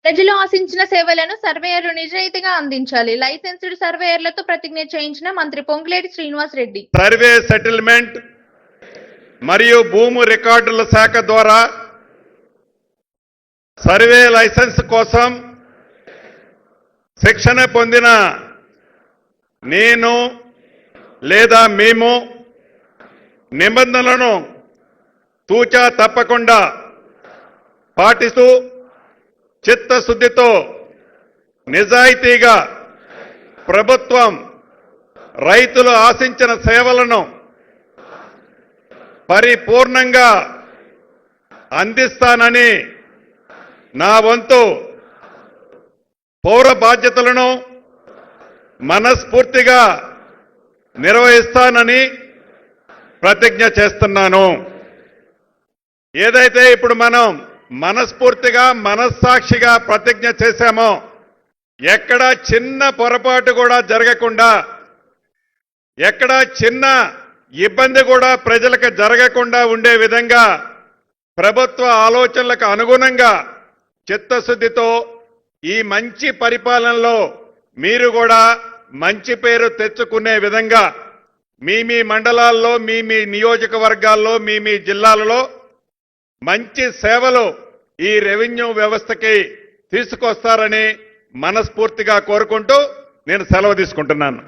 ప్రజలు ఆశించిన సేవలను సర్వేయర్లు నిజాయితీగా అందించాలి. లైసెన్స్డ్ సర్వేయర్లతో ప్రతిజ్ఞ చేయించిన మంత్రి పొంగులేటి శ్రీనివాస్ రెడ్డి. సర్వే సెటిల్మెంట్ మరియు భూమి రికార్డుల శాఖ ద్వారా సర్వే లైసెన్స్ కోసం శిక్షణ పొందిన నేను లేదా మేము నిబంధనలను తూచా తప్పకుండా పాటిస్తూ చిత్తశుద్ధితో నిజాయితీగా ప్రభుత్వం రైతులు ఆశించిన సేవలను పరిపూర్ణంగా అందిస్తానని నా వంతు పౌర బాధ్యతలను మనస్ఫూర్తిగా నిర్వహిస్తానని ప్రతిజ్ఞ చేస్తున్నాను. ఏదైతే ఇప్పుడు మనం మనస్ఫూర్తిగా మనస్సాక్షిగా ప్రతిజ్ఞ చేశామో ఎక్కడ చిన్న పొరపాటు కూడా జరగకుండా, ఎక్కడ చిన్న ఇబ్బంది కూడా ప్రజలకు జరగకుండా ఉండే విధంగా ప్రభుత్వ ఆలోచనలకు అనుగుణంగా చిత్తశుద్ధితో ఈ మంచి పరిపాలనలో మీరు కూడా మంచి పేరు తెచ్చుకునే విధంగా మీ మండలాల్లో మీ నియోజకవర్గాల్లో మీ జిల్లాలలో మంచి సేవలు ఈ రెవెన్యూ వ్యవస్థకి తీసుకొస్తారని మనస్ఫూర్తిగా కోరుకుంటూ నేను సెలవు తీసుకుంటున్నాను.